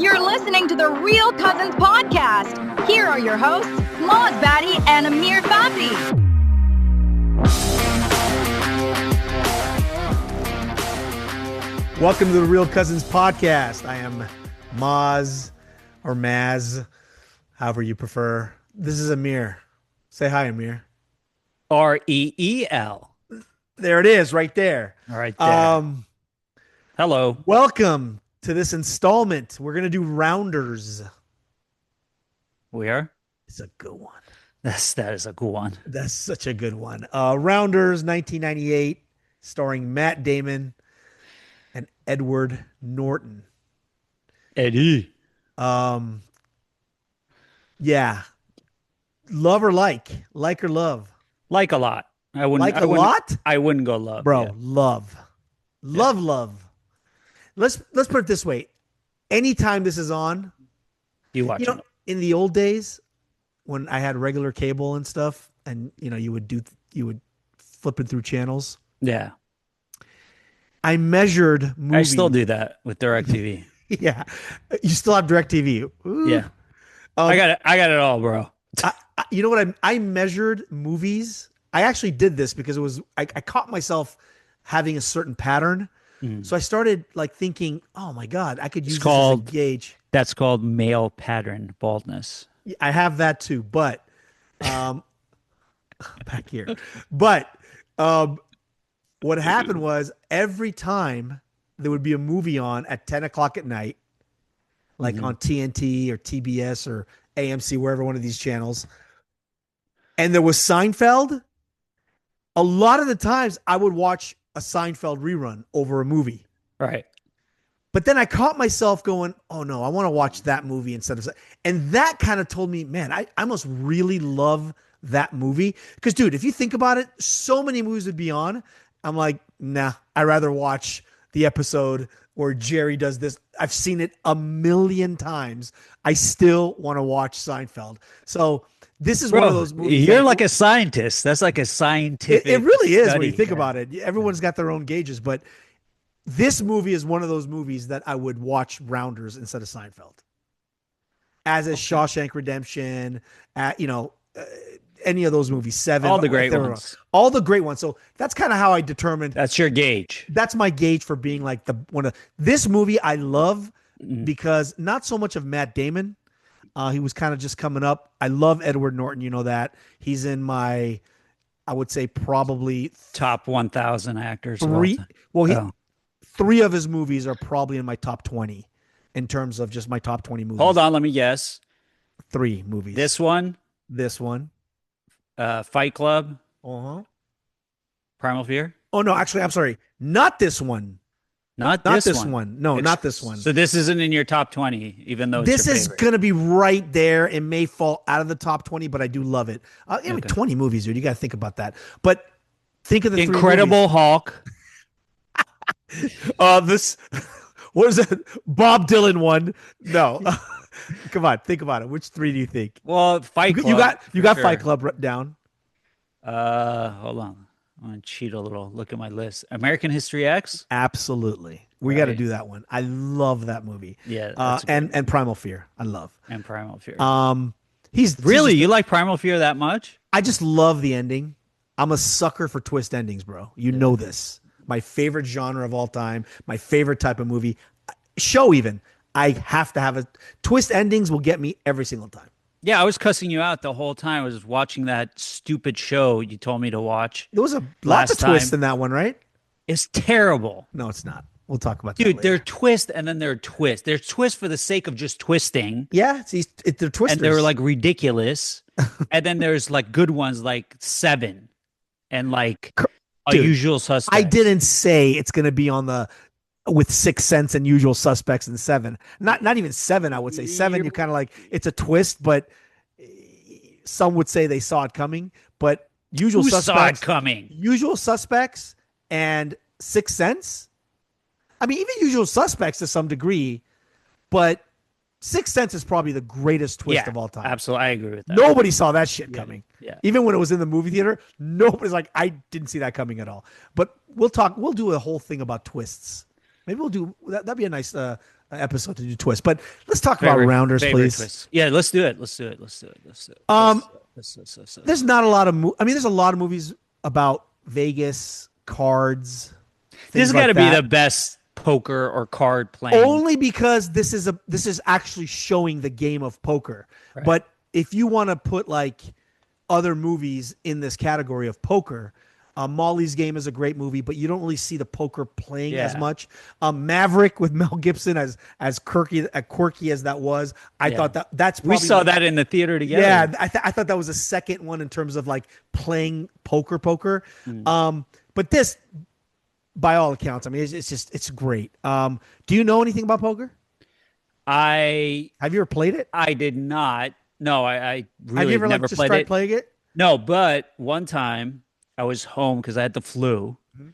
You're listening to the Real Cousins podcast. Here are your hosts, Maz and Amir Fathi. Welcome to the Real Cousins podcast. I am Maz or Maz, however you prefer. This is Amir. Say hi, Amir. R-E-E-L. There it is, right there. Right there. Hello. Welcome to this installment. We're going to do Rounders. We are? It's a good one. That is a good one. That's such a good one. Rounders, 1998, starring Matt Damon and Edward Norton. Eddie. Yeah. Love or like? Like or love? Like a lot. I wouldn't Like a lot? I wouldn't go love. Bro, yeah. love. Love. Let's put it this way. Anytime this is on, You watch it. In the old days when I had regular cable and stuff, and you would flip it through channels. Yeah. I measured movies. I still do that with DirecTV. Yeah. You still have DirecTV. Ooh. Yeah. I got it all, bro. You know what? I measured movies. I actually did this because it was I caught myself having a certain pattern. So I started thinking, oh my God, I could use this as a gauge. That's called male pattern baldness. I have that too, but back here. But what happened was every time there would be a movie on at 10 o'clock at night, on TNT or TBS or AMC, wherever one of these channels, and there was Seinfeld, a lot of the times I would watch a Seinfeld rerun over a movie. Right. But then I caught myself going, oh no, I want to watch that movie instead of, and that kind of told me, man, I must really love that movie. Because dude, if you think about it, so many movies would be on. I'm like, nah, I'd rather watch the episode where Jerry does this. I've seen it a million times. I still want to watch Seinfeld. So this is one of those movies. You're like a scientist. That's like a scientific. It really is when you think about it. Everyone's got their own gauges, but this movie is one of those movies that I would watch Rounders instead of Seinfeld. As is Shawshank Redemption, any of those movies, Seven, all the great ones. All the great ones. So that's kind of how I determined. That's your gauge. That's my gauge for being like this movie I love because not so much of Matt Damon. He was kind of just coming up. I love Edward Norton. You know that. He's in my, I would say probably top 1,000 actors. Three of his movies are probably in my top 20 in terms of just my top 20 movies. Hold on, let me guess. 3 movies. This one. Fight Fight Club. Uh-huh. Primal Fear. Oh no, actually, I'm sorry. Not this one. Not this one. No, not this one. So this isn't in your top 20, even though this is going to be right there. It may fall out of the top 20, but I do love it. 20 movies, dude. You got to think about that. But think of the Incredible Hulk. This, what is it? Bob Dylan one. No. Come on, think about it. Which 3 do you think? Well, Fight Club. You got Fight Club down. Hold on. I'm going to cheat a little. Look at my list. American History X? Absolutely. We got to do that one. I love that movie. Yeah. And Primal Fear. I love. And Primal Fear. You like Primal Fear that much? I just love the ending. I'm a sucker for twist endings, bro. You know this. My favorite genre of all time. My favorite type of movie. Show even. I have to have a twist. Endings will get me every single time. Yeah, I was cussing you out the whole time. I was watching that stupid show you told me to watch. There was lots of twists in that one, right? It's terrible. No, it's not. We'll talk about that Dude, later. they're twist and then they're twist. They're twist for the sake of just twisting. Yeah, they're twisters. And they're like ridiculous. And then there's like good ones like Seven and like Usual Suspects. I didn't say it's going to be on the with Sixth Sense and Usual Suspects and Seven. Not even Seven, I would say. Seven, you kind of like, it's a twist, but some would say they saw it coming. But Usual Suspects saw it coming? Usual Suspects and Sixth Sense. I mean, even Usual Suspects to some degree, but Sixth Sense is probably the greatest twist of all time. Absolutely. I agree with that. Nobody saw that shit coming. Yeah. Even when it was in the movie theater, nobody's like, I didn't see that coming at all. But we'll do a whole thing about twists. Maybe we'll do that'd be a nice episode to do twists. But let's talk about rounders, please. Twist. Yeah, let's do it. Let's do it. There's not a lot of. I mean, there's a lot of movies about Vegas cards. This has got to be the best poker or card playing. Only because this is actually showing the game of poker. Right. But if you want to put like other movies in this category of poker, Molly's Game is a great movie, but you don't really see the poker playing as much. Maverick with Mel Gibson, as quirky as that was, I thought that's probably, we saw that in the theater together. Yeah, I thought that was the second one in terms of like playing poker. But this, by all accounts, I mean, it's great. Do you know anything about poker? Have you ever played it? I did not. No, I really have you ever never like, just played tried it. Playing it? No, but one time I was home because I had the flu. Mm-hmm.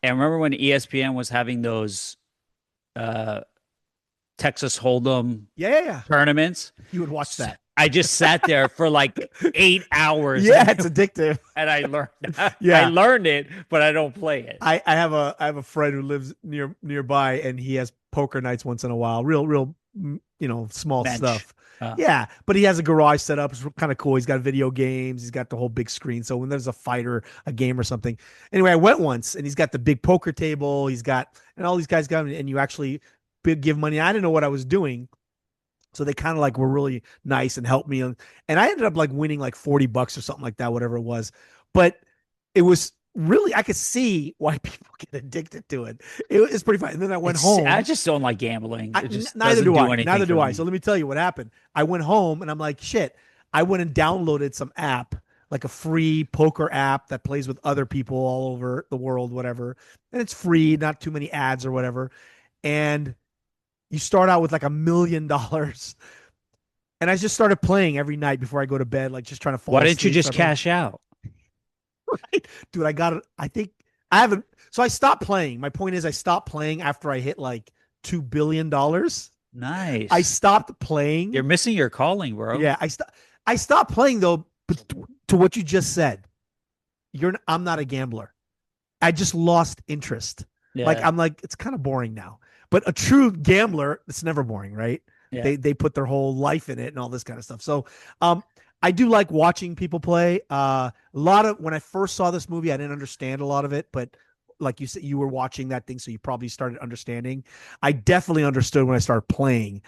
And remember when ESPN was having those Texas Hold'em tournaments? You would watch that. I just sat there for like 8 hours. Yeah, it's addictive. And I learned I learned it, but I don't play it. I have a friend who lives nearby, and he has poker nights once in a while. Real small stuff. Yeah, but he has a garage set up. It's kind of cool. He's got video games. He's got the whole big screen. So when there's a fight or a game or something. Anyway, I went once, and he's got the big poker table. And all these guys got, and you actually give money. I didn't know what I was doing. So they kind of like were really nice and helped me. And I ended up like winning like $40 or something like that, whatever it was. But it was really, I could see why people get addicted to it. It's pretty fun. And then I went home. I just don't like gambling. Neither do I. Neither do I. So let me tell you what happened. I went home and I'm like, shit. I went and downloaded some app, like a free poker app that plays with other people all over the world, whatever. And it's free, not too many ads or whatever. And you start out with like $1 million. And I just started playing every night before I go to bed, like just trying to fall asleep. Why didn't you just cash out? Right. Dude, I got it. I think I haven't. So I stopped playing. My point is I stopped playing after I hit like $2 billion. Nice. I stopped playing. You're missing your calling, bro. Yeah. I stopped playing though, but to what you just said, I'm not a gambler. I just lost interest. Yeah. Like, I'm like, it's kind of boring now. But a true gambler, it's never boring, right? Yeah. They put their whole life in it and all this kind of stuff. So I do like watching people play. When I first saw this movie, I didn't understand a lot of it, but like you said, you were watching that thing, so you probably started understanding. I definitely understood when I started playing.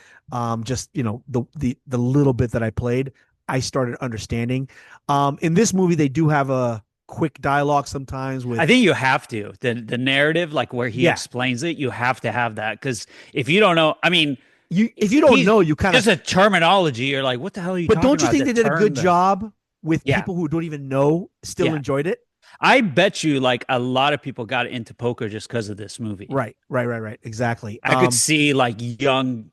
Just the little bit that I played, I started understanding. In this movie, they do have a quick dialogue sometimes with. I think you have to the narrative, like where he explains it. You have to have that because if you don't know, I mean. If you don't know, you kind of just a terminology. You're like, what the hell are you? But talking don't you about? think they did a good job with people who don't even know still enjoyed it? I bet you, like a lot of people got into poker just because of this movie. Right. Exactly. I could see like young,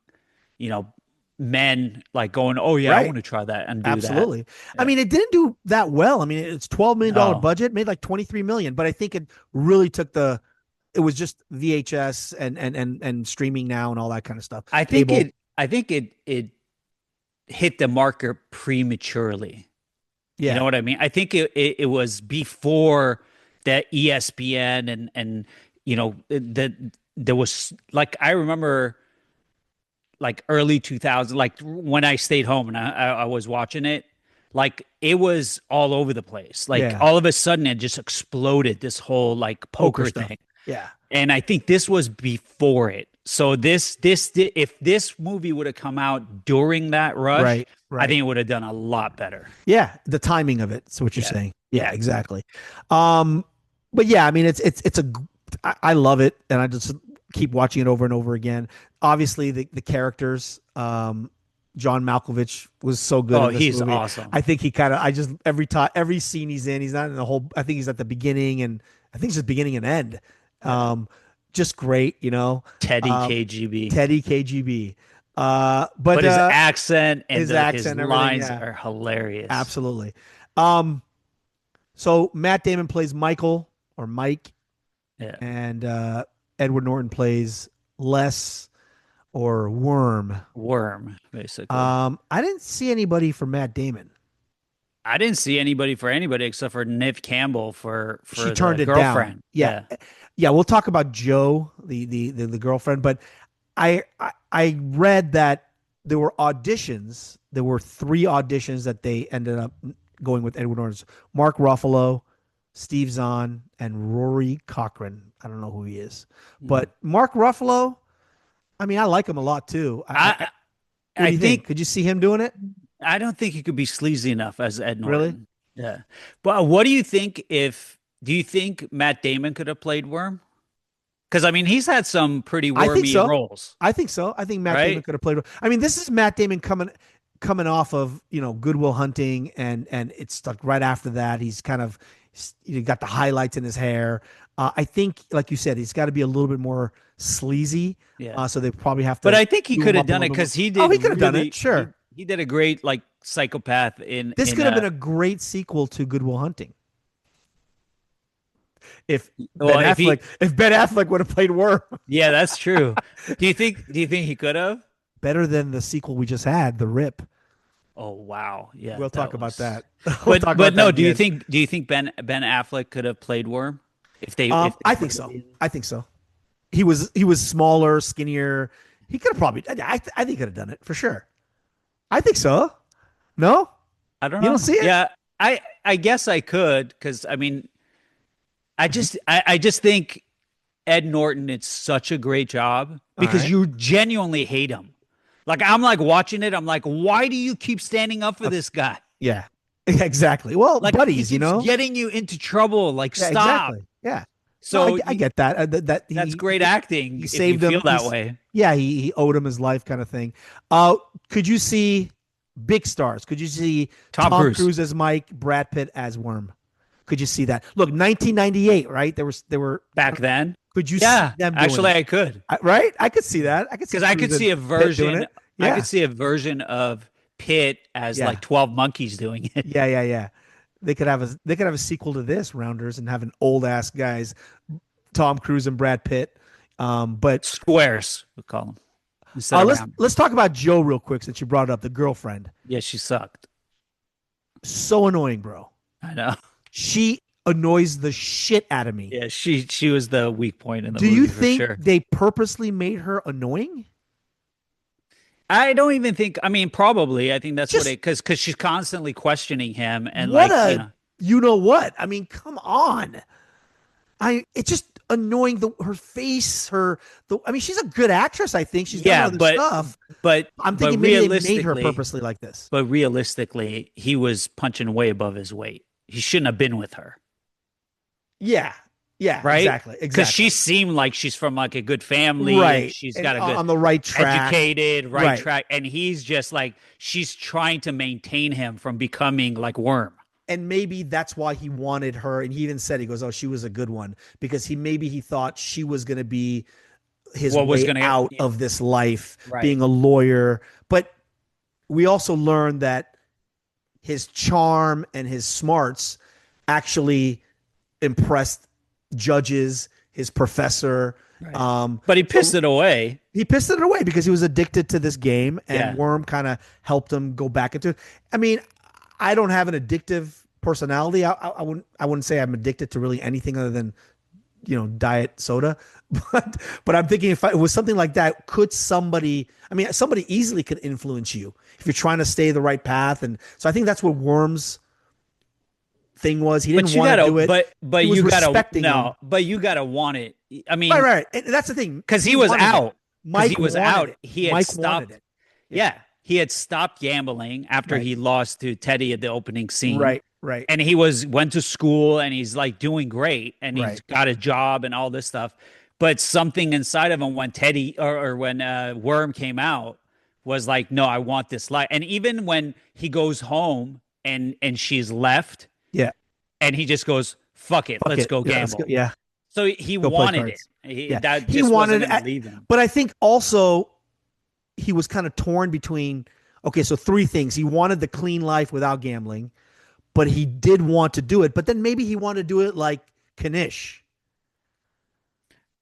men like going, "Oh yeah, I want to try that and do Absolutely. that." I mean, it didn't do that well. I mean, it's $12 million budget, made like $23 million, but I think it really took it was just VHS and streaming now and all that kind of stuff. I think it hit the marker prematurely. Yeah. You know what I mean? I think it was before that ESPN and that there was like, I remember like early 2000, like when I stayed home and I was watching it, like it was all over the place. Like all of a sudden it just exploded, this whole like poker thing. Yeah. And I think this was before it. So if this movie would have come out during that rush, right. I think it would have done a lot better. Yeah. The timing of it. That's what you're saying. Yeah, exactly. But yeah, I mean, I love it. And I just keep watching it over and over again. Obviously the characters, John Malkovich was so good. Oh, he's movie. Awesome. I think he every scene he's in, he's not in the whole, I think he's at the beginning and I think it's just beginning and end. Just great, Teddy KGB. But his accent and his lines are hilarious. Absolutely. So Matt Damon plays Michael or Mike. Yeah. And Edward Norton plays Les or Worm. Worm, basically. I didn't see anybody for Matt Damon. I didn't see anybody for anybody except for Neve Campbell for she turned the it girlfriend. Down. Yeah. We'll talk about Joe, the girlfriend, but I read that there were auditions. There were 3 auditions that they ended up going with Edward Norton. Mark Ruffalo, Steve Zahn, and Rory Cochrane. I don't know who he is, but Mark Ruffalo, I mean, I like him a lot too. What do you think? Could you see him doing it? I don't think he could be sleazy enough as Ed Norton. Really? Yeah. But what do you think do you think Matt Damon could have played Worm? Because, I mean, he's had some pretty wormy roles. I think so. I think Matt Damon could have played. I mean, this is Matt Damon coming off of, Good Will Hunting, and it's like right after that, he's kind of got the highlights in his hair. I think, like you said, he's got to be a little bit more sleazy. Yeah. So they probably have to. But I think he could have done it because he did. Oh, he could have done it. Sure. He did a great psychopath in. This could have been a great sequel to Good Will Hunting. If Ben Affleck would have played Worm. Yeah, that's true. Do you think he could have? Better than the sequel we just had, The Rip. Oh wow. Yeah. We'll talk about that. But no, do you think Ben Affleck could have played Worm? I think so. I think so. He was smaller, skinnier. He could have probably. I think he could have done it for sure. I think so. No, I don't know. You don't see it? Yeah, I guess I could, because I mean, I just think Ed Norton did such a great job because you genuinely hate him. Like, I'm like watching it. I'm like, why do you keep standing up for this guy? Yeah, exactly. Well, like, buddies, getting you into trouble. Like, stop. Exactly. Yeah. So I get that. That's great acting. He saved him. Feel that way. Yeah, he owed him his life, kind of thing. Could you see big stars? Could you see Tom Cruise as Mike, Brad Pitt as Worm? Could you see that? Look, 1998, right? There were back then. Could you see them doing actually, it? I could. Right? I could see that. Because I could see a version. I could see a version of Pitt as like 12 Monkeys doing it. Yeah. They could have a sequel to this, Rounders, and have an old ass guys, Tom Cruise and Brad Pitt. But squares, we call them. Let's talk about Joe real quick, since you brought it up. The girlfriend. Yeah, she sucked. So annoying, bro. I know. She annoys the shit out of me. Yeah, she was the weak point in the movie. Do you think sure. they purposely made her annoying? I don't even think. I mean, probably. I think that's because she's constantly questioning him and you know what? I mean, come on. It's just annoying. Her face. I mean, she's a good actress. I think she's done other stuff. But I'm thinking maybe they made her purposely like this. But realistically, he was punching way above his weight. He shouldn't have been with her. Yeah. Yeah, right? Exactly. Because she seemed like she's from like a good family. Right. She's got a good on the right track. Educated, right track. And he's just like, she's trying to maintain him from becoming like Worm. And maybe that's why he wanted her. And he even said, he goes, oh, she was a good one. Because he thought she was going to be his way out of this life, being a lawyer. But we also learned that his charm and his smarts actually impressed judges, his professor. Right. But he pissed it away. He pissed it away because he was addicted to this game, and Worm kind of helped him go back into it. I mean, I don't have an addictive personality. I wouldn't say I'm addicted to really anything other than, diet soda. But I'm thinking, if it was something like that, could somebody easily could influence you if you're trying to stay the right path. And so I think that's what Worm's thing was. He didn't want to do it, but you gotta but you gotta want it. I mean, right. And that's the thing, because he was out. Mike was out. He had stopped. Yeah, he had stopped gambling after he lost to Teddy at the opening scene. Right. And he went to school, and he's like doing great, and he's got a job and all this stuff. But something inside of him, when Teddy or when Worm came out, was like, no, I want this life. And even when he goes home and she's left, and he just goes, fuck it, let's go gamble. So he wanted it. He wanted it. But I think also he was kind of torn between, so 3 things. He wanted the clean life without gambling, but he did want to do it. But then maybe he wanted to do it like Kanish.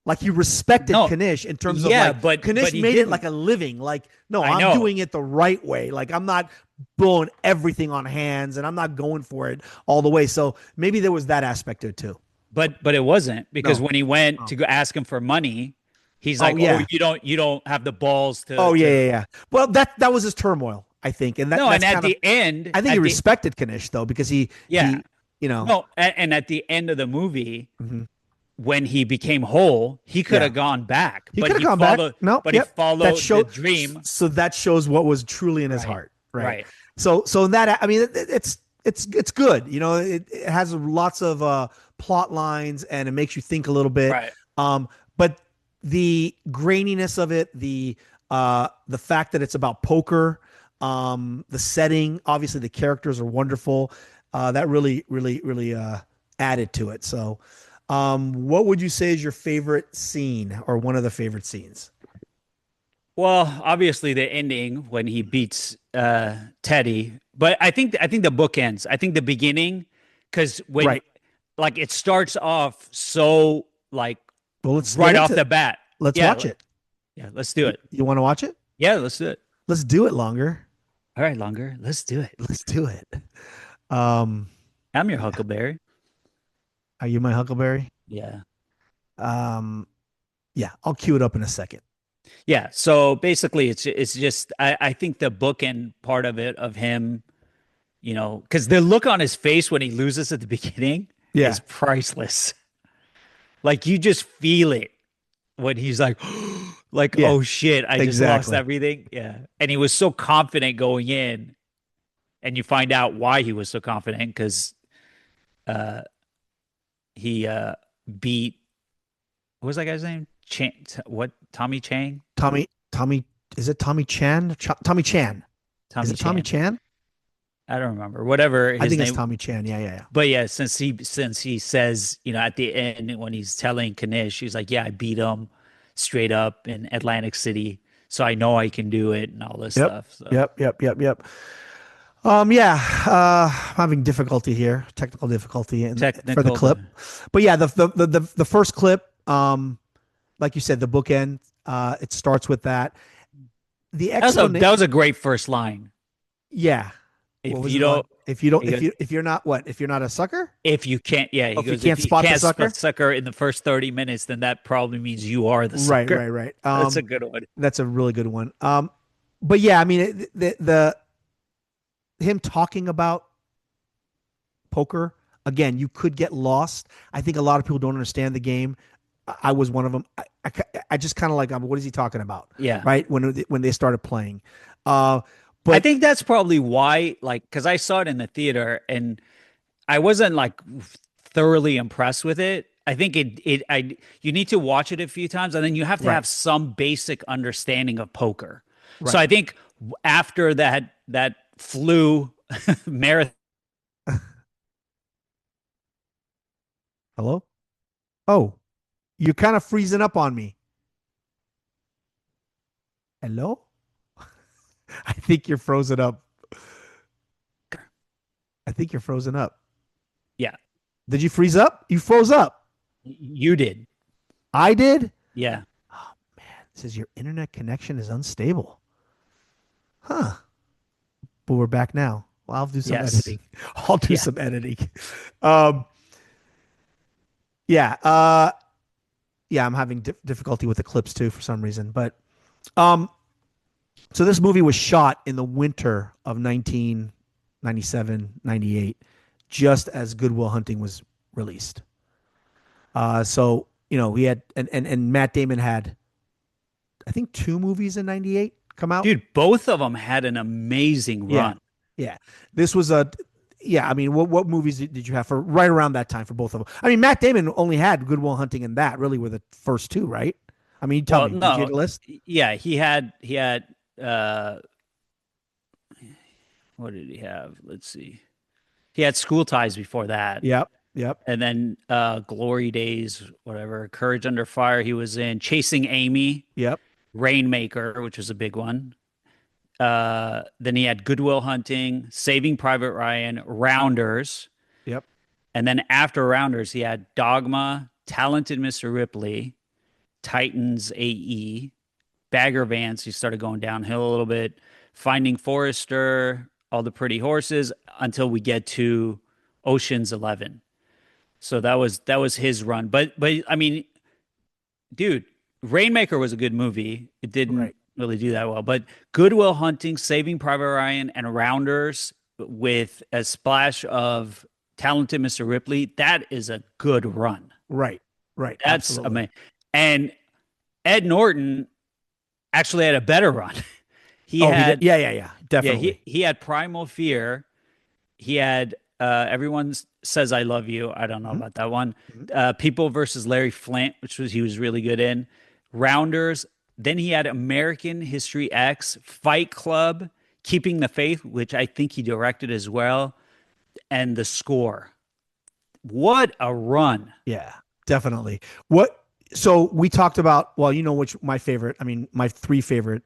Like, he respected Kanish in terms of but Kanish made it like a living. Like, no, I'm doing it the right way. Like, I'm not blowing everything on hands, and I'm not going for it all the way. So maybe there was that aspect of it too. But it wasn't, because when he went to go ask him for money, He's Oh like, oh, yeah. you don't have the balls Oh yeah, to yeah, yeah. Well, that was his turmoil, I think, and no. that's And at kind of. the end, I think he respected Kanish though because yeah, you know. no, and at the end of the movie, Mhm. when he became whole, he could Yeah, have gone back, he could have gone back. No, but he yep. That followed the show. dream. So that shows what was truly in his Right, heart, right? right, So that I mean, it's good. You know, it has lots of plot lines and it makes you think a little bit. right. But the graininess of it, the fact that it's about poker, the setting, obviously the characters are wonderful. That really added to it. So, what would you say is your favorite scene or one of the favorite scenes? Well, obviously the ending when he beats Teddy, but I think the bookends. I think the beginning, because when Right. like it starts off so like Well, let's get right off into. the bat. Let's Yeah, watch it. yeah. Let's do it. You want to watch it? Yeah, let's do it. Let's do it longer. All right, longer. Let's do it. Let's do it. Um, I'm your Huckleberry. are you my Huckleberry? Yeah. Um, yeah, I'll cue it up in a second. Yeah. So basically, it's just I think the bookend part of it of him, because the look on his face when he loses at the beginning Yeah. is priceless. Like you just feel it when he's like, Yeah, oh shit, I just lost exactly. everything. Yeah. And he was so confident going in, and you find out why he was so confident because uh he beat what was that guy's name? What Tommy Chang? Tommy, is it Tommy Chan? Tommy Chan. Is Tommy it Tommy Chan. Chan? I don't remember. Whatever I his think it's name. Tommy Chan. Yeah, yeah, yeah. But yeah, since he says, at the end when he's telling Kanish, he's like, yeah, I beat him straight up in Atlantic City, so I know I can do it and all this Yep. stuff. So Yep. Yeah, I'm having difficulty here, technical difficulty for the technical, clip. But yeah, the first clip, like you said, the bookend, it starts with that. The explanation, that was a great first line. yeah. What If was you the line? don't, he goes, If you're not what? If you're not a sucker? if you can't, yeah, he Oh, if you goes, can't if you spot the can't sucker? spot sucker in the first 30 minutes, then that probably means you are the Right, sucker. right. That's a good one. That's a really good one. But yeah, I mean, the him talking about poker again, you could get lost. I think a lot of people don't understand the game. I was one of them. I just kind of like, what is he talking about? Yeah. Right. When they started playing, I but think that's probably why, like, because I saw it in the theater and I wasn't like thoroughly impressed with it. I think you need to watch it a few times and then you have to right, have some basic understanding of poker. So right. I think after that flu marathon, Hello. Oh, you're kind of freezing up on me. Hello. I think you're frozen up. I think you're frozen up. yeah, Did you freeze up? You froze up. you did. I did. Yeah. Oh man, it says your internet connection is unstable. Huh. But we're back now. Well, I'll do some Yes. editing. I'll do Yeah. some editing. Um, yeah. Yeah, I'm having difficulty with the clips too for some reason. But so this movie was shot in the winter of 1997, 98, just as Good Will Hunting was released. So he had and Matt Damon had, I think, two movies in 98 come out. Dude, both of them had an amazing run. Yeah. This was yeah. I mean, what movies did you have for right around that time for both of them? I mean, Matt Damon only had Good Will Hunting and that really were the first two, right? I mean, tell me, did you get a list? Yeah, he had what did he have? Let's see. He had School Ties before that. Yep. And then Glory Days, whatever. Courage Under Fire, he was in. Chasing Amy. Yep. Rainmaker, which was a big one. Then he had Good Will Hunting, Saving Private Ryan, Rounders. Yep. And then after Rounders, he had Dogma, Talented Mr. Ripley, Titans AE, Bagger Vance. He started going downhill a little bit. Finding Forrester, All the Pretty Horses, until we get to Ocean's 11. So that was his run. But I mean, dude, Rainmaker was a good movie. It didn't really do that well, but Good Will Hunting, Saving Private Ryan, and Rounders with a splash of Talented Mr. Ripley. That is a good run. Right. That's amazing. And Ed Norton actually had a better run. He had definitely. He had Primal Fear. He had Everyone Says I Love You. I don't know about that one. People versus Larry Flint, he was really good in. Rounders. Then he had American History X, Fight Club, Keeping the Faith, which I think he directed as well, and The Score. What a run. Yeah, definitely. So we talked about, well, which my 3 favorite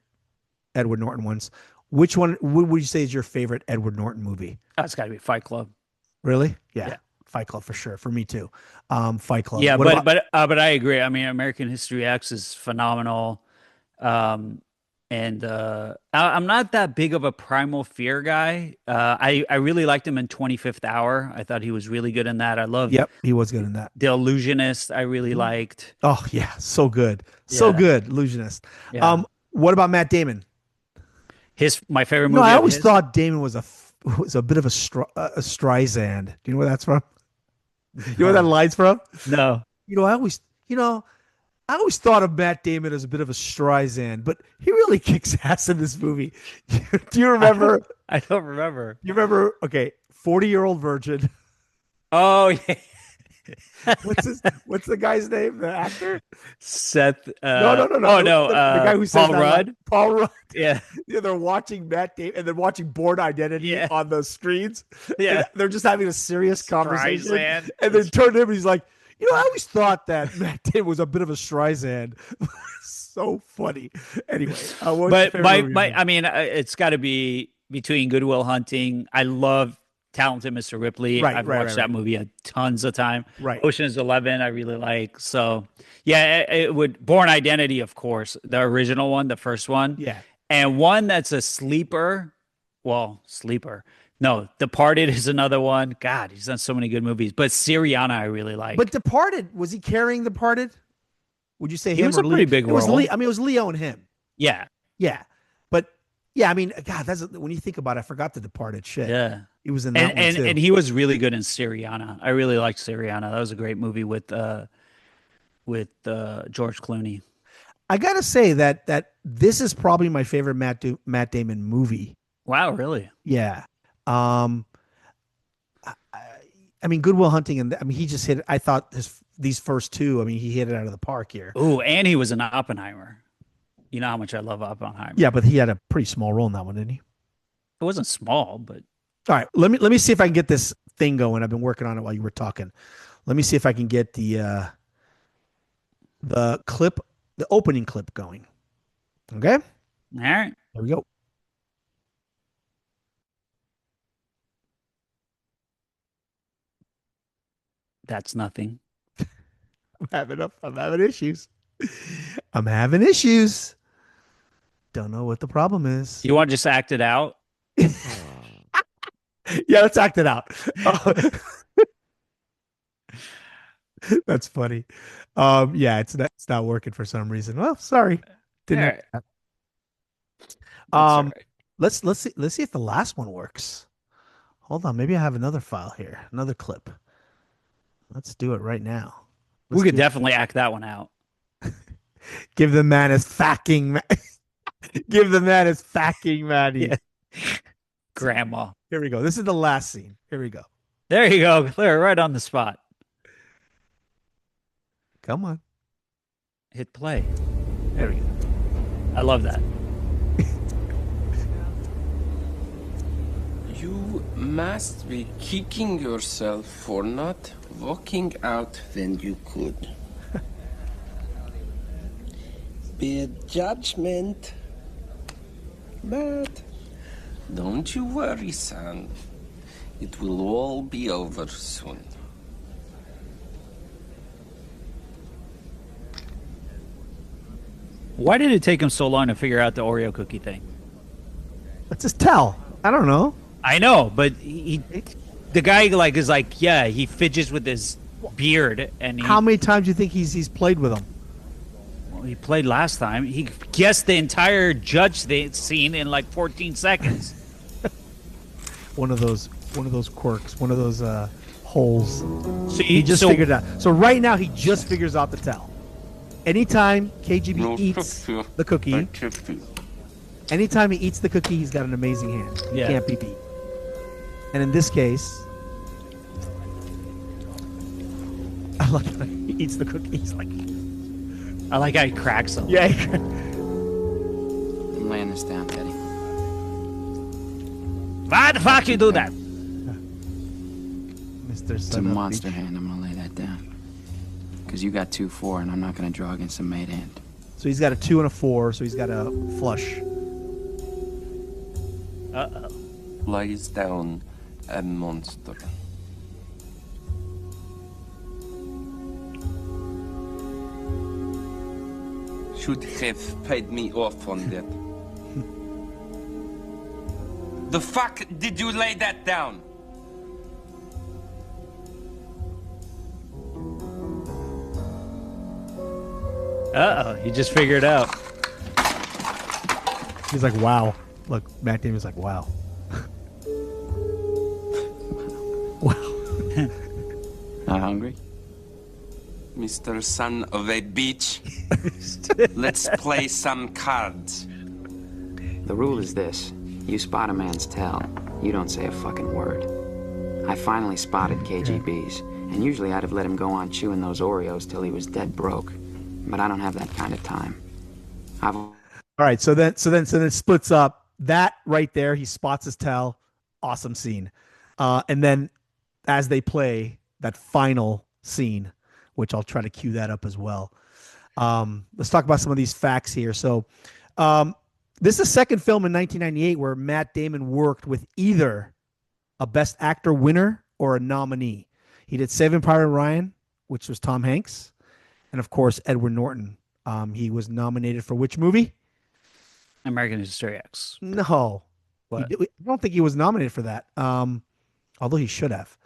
Edward Norton ones. Which one would you say is your favorite Edward Norton movie? Oh, it's got to be Fight Club. Really? Yeah. Fight Club for sure. For me too. Fight Club. Yeah, but I agree. I mean, American History X is phenomenal. I'm not that big of a Primal Fear guy. I really liked him in 25th Hour. I thought he was really good in that. I loved. Yep, he was good in that. The Illusionist, I really liked. Oh yeah, so good, so good. Illusionist. Yeah. What about Matt Damon? My favorite movie. I always thought Damon was a bit of a Streisand. Do you know where that's from? You know where that line's from? No. I always thought of Matt Damon as a bit of a Streisand, but he really kicks ass in this movie. Do you remember? I don't remember. You remember? Okay, 40-Year-Old Virgin. Oh yeah. What's the guy's name? The actor? Seth. No. Oh no. The guy who says Paul Rudd. Paul Rudd. Yeah. They're watching Matt Damon and they're watching Born Identity on the screens. Yeah. And they're just having a serious conversation. Streisand. And then turn to him and he's like, I always thought that Matt Damon was a bit of a Streisand. So funny. Anyway, it's got to be between Good Will Hunting. I love Talented Mr. Ripley. I've watched that movie tons of time. Right. Ocean's 11, I really like. So, yeah, it would. Born Identity, of course, the original one, the first one. Yeah. And one that's a sleeper. Well, sleeper. No, Departed is another one. God, he's done so many good movies. But Syriana, I really like. But Departed, was he carrying Departed? Would you say he was a pretty big role? It was Leo and him. Yeah. Yeah. But, yeah, I mean, God, when you think about it, I forgot the Departed shit. Yeah. He was in that one too. And he was really good in Syriana. I really liked Syriana. That was a great movie with George Clooney. I got to say that this is probably my favorite Matt Damon movie. Wow, really? Yeah. I mean, Good Will Hunting, and he just hit it. I thought these first two, he hit it out of the park here. Oh, and he was in Oppenheimer. You know how much I love Oppenheimer. Yeah, but he had a pretty small role in that one, didn't he? It wasn't small, but all right. Let me see if I can get this thing going. I've been working on it while you were talking. Let me see if I can get the clip, the opening clip going. Okay. All right. There we go. That's nothing. I'm having issues. I'm having issues. Don't know what the problem is. You want to just act it out? Yeah, let's act it out. That's funny. Yeah, it's not working for some reason. Well, sorry. Didn't. Right. Let's see if the last one works. Hold on, maybe I have another file here, another clip. Let's do it right now. We could definitely act that one out. Give the man his fucking Give the man his fucking money. Yeah. Grandma. Here we go. This is the last scene. Here we go. There you go. Claire, right on the spot. Come on. Hit play. There we go. I love that. You must be kicking yourself for not walking out when you could. Bad judgment. But don't you worry, son. It will all be over soon. Why did it take him so long to figure out the Oreo cookie thing? Let's just tell. I don't know. I know, but the guy is like, yeah, he fidgets with his beard, and how many times do you think he's played with him? he played last time. He guessed the entire judge scene in like 14 seconds. One of those quirks, one of those holes. So He just figured it out. So right now he just figures out the tell. Anytime KGB eats the cookie, anytime he eats the cookie, he's got an amazing hand. He can't be beat. And in this case, I like how he eats the cookie. He's like, I like how he cracks them. yeah. I'm laying this down, Teddy. Why the fuck you do that? Mr. It's a monster hand. I'm gonna lay that down. Because you got 2-4, and I'm not gonna draw against a made hand. So he's got a 2 and a 4, so he's got a flush. Uh-oh. Lies down a monster. Should have paid me off on that. The fuck did you lay that down? Uh-oh, he just figured it out. He's like, wow. Look, Matt Damon's like, wow. Wow. Not hungry? Mr. Son of a bitch. Let's play some cards. The rule is this. You spot a man's tell, you don't say a fucking word. I finally spotted KGB's, and usually I'd have let him go on chewing those Oreos till he was dead broke. But I don't have that kind of time. All right, so then it splits up. That right there, he spots his tell. Awesome scene. And then as they play that final scene, which I'll try to cue that up as well. Let's talk about some of these facts here. So this is the second film in 1998 where Matt Damon worked with either a Best Actor winner or a nominee. He did Saving Private Ryan, which was Tom Hanks, and of course Edward Norton. He was nominated for which movie? American History X. No, I don't think he was nominated for that. Although he should have.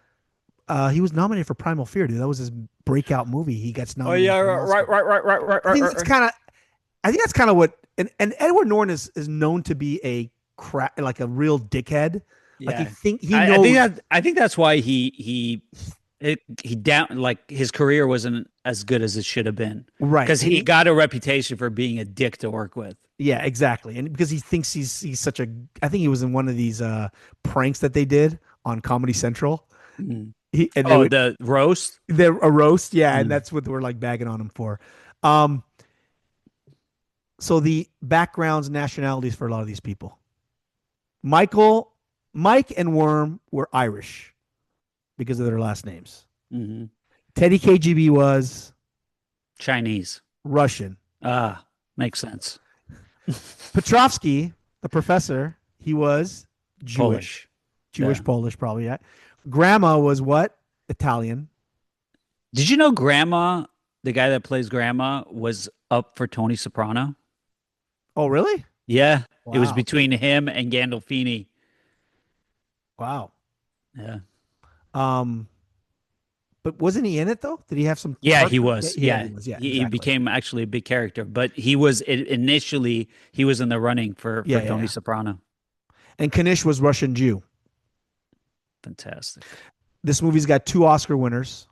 He was nominated for Primal Fear, dude. That was his breaking movie. He gets nominated. Oh yeah, right. I think that's kind of what. And Edward Norton is known to be a like a real dickhead. Yeah. Like he knows. I think that's why he down, like his career wasn't as good as it should have been. Right. Because he got a reputation for being a dick to work with. Yeah, exactly. And because he thinks he's such a. I think he was in one of these pranks that they did on Comedy Central. Mm. The roast? A roast, yeah, and that's what we're like bagging on him for. So the backgrounds, nationalities for a lot of these people. Mike and Worm were Irish because of their last names. Mm-hmm. Teddy KGB was Chinese. Russian. Makes sense. Petrovsky, the professor, he was Jewish. Polish, probably, yeah. Grandma was what? Italian. Did you know Grandma, the guy that plays Grandma, was up for Tony Soprano? Oh, really? Yeah. Wow. It was between him and Gandolfini. Wow. Yeah. But wasn't he in it though? Did he have some? Yeah, he was. Yeah, he he was. Yeah, he exactly. became actually a big character, but he was initially he was in the running for Tony Soprano. And Kanish was Russian Jew. Fantastic. This movie's got 2 Oscar winners,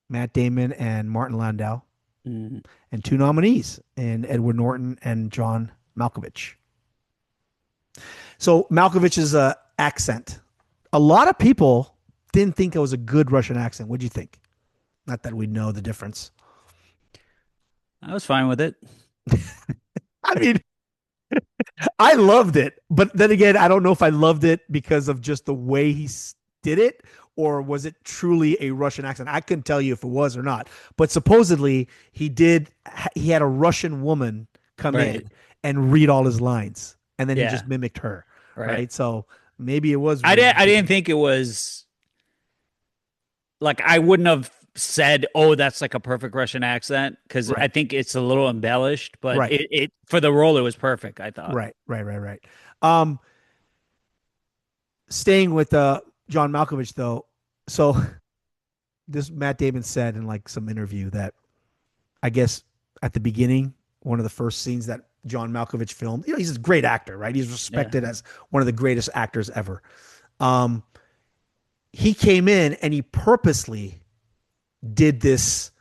Matt Damon and Martin Landau, and 2 nominees in Edward Norton and John Malkovich. So Malkovich's accent, a lot of people didn't think it was a good Russian accent. What'd you think? Not that we know the difference. I was fine with it. I mean, I loved it, but then again, I don't know if I loved it because of just the way he did it, or was it truly a Russian accent? I couldn't tell you if it was or not, but supposedly he had a Russian woman come in and read all his lines, and then he just mimicked her. Right. So maybe it was. I didn't think it was like, I wouldn't have said, oh, that's like a perfect Russian accent, because I think it's a little embellished, but it for the role it was perfect, I thought. Right. Staying with John Malkovich though, so this Matt Damon said in like some interview that I guess at the beginning, one of the first scenes that John Malkovich filmed. He's a great actor, right? He's respected as one of the greatest actors ever. He came in and he purposely did this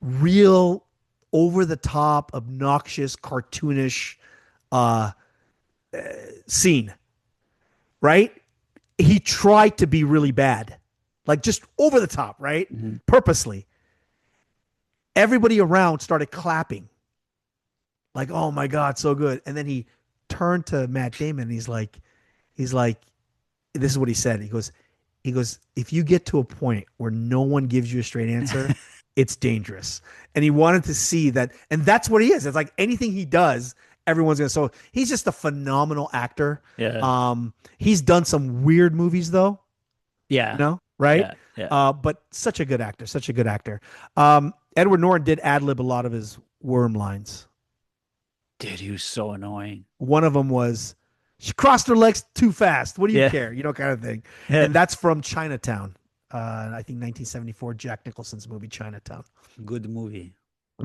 real over the top, obnoxious, cartoonish scene, right? He tried to be really bad, like just over the top, right? Purposely. Everybody around started clapping, like, "Oh my God, so good!" And then he turned to Matt Damon. And he's like, "This is what he said." He goes, "If you get to a point where no one gives you a straight answer, it's dangerous." And he wanted to see that, and that's what he is. It's like anything he does, everyone's gonna. So he's just a phenomenal actor. Yeah. He's done some weird movies though. Yeah. Right? Yeah. But such a good actor, such a good actor. Edward Norton did ad-lib a lot of his worm lines. Dude, he was so annoying. One of them was, "She crossed her legs too fast. What do you care?" Kind of thing. Yeah. And that's from Chinatown. I think 1974, Jack Nicholson's movie Chinatown. Good movie.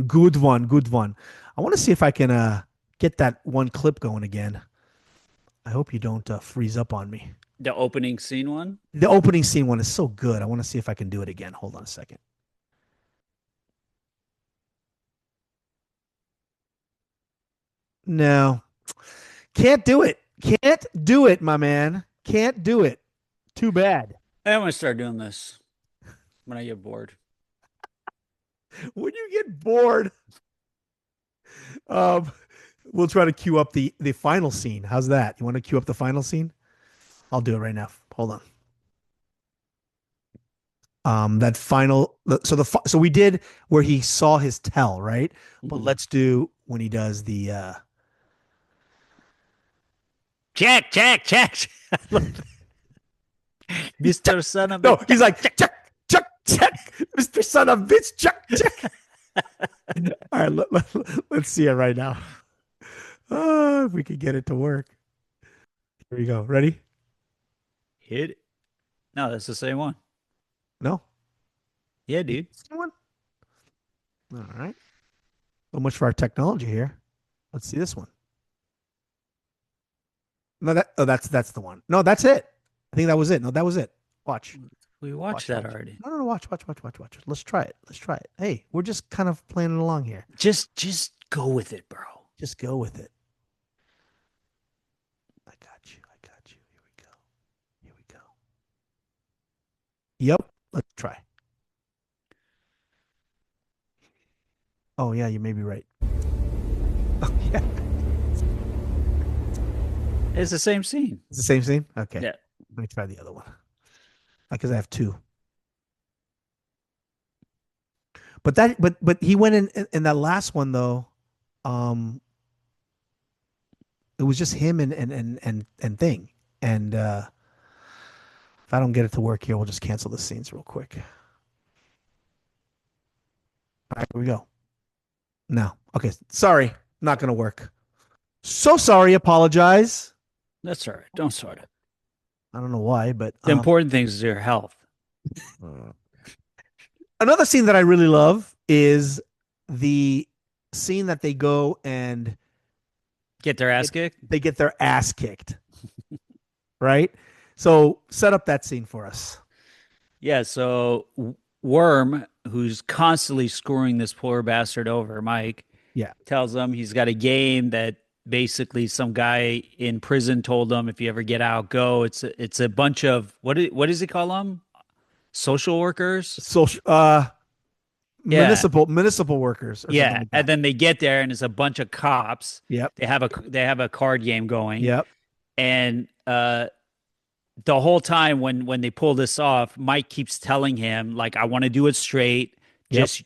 Good one. I want to see if I can get that one clip going again. I hope you don't freeze up on me. The opening scene one? The opening scene one is so good. I want to see if I can do it again. Hold on a second. No. Can't do it. Can't do it, my man. Can't do it. Too bad. I'm going to start doing this when I get bored. When you get bored, we'll try to cue up the final scene. How's that? You want to cue up the final scene? I'll do it right now. Hold on. That final. So we did where he saw his tell, right? But let's do when he does the. Check. Mr. Son of No, he's like, check, Mr. Son of bitch, check. All right, let's see it right now. If we could get it to work. Here we go. Ready? Hit it. No, that's the same one. No? Yeah, dude. Same one? All right. So much for our technology here. Let's see this one. No, that's the one. No, that's it. I think that was it. No, that was it. Watch. We watched that already. No, watch. Let's try it. Hey, we're just kind of playing along here. Just go with it, bro. Just go with it. I got you. Here we go. Yep. Let's try. Oh, yeah, you may be right. Oh, yeah. It's the same scene. It's the same scene? Okay. Yeah. Let me try the other one. Because I have two. But he went in that last one though. It was just him and thing. And if I don't get it to work here, we'll just cancel the scenes real quick. All right, here we go. No. Okay. Sorry. Not gonna work. So sorry, apologize. That's all right. Don't start it. I don't know why, but The important thing is your health. Another scene that I really love is the scene that they go and get their ass kicked. They get their ass kicked. Right? So set up that scene for us. Yeah, so Worm, who's constantly screwing this poor bastard over, Mike, tells him he's got a game that basically some guy in prison told him, if you ever get out, go. It's a bunch of what does he call them? Social workers? Municipal workers. Yeah, like and then they get there and it's a bunch of cops. Yep. They have a card game going. Yep. And the whole time when they pull this off, Mike keeps telling him, like, I want to do it straight. Just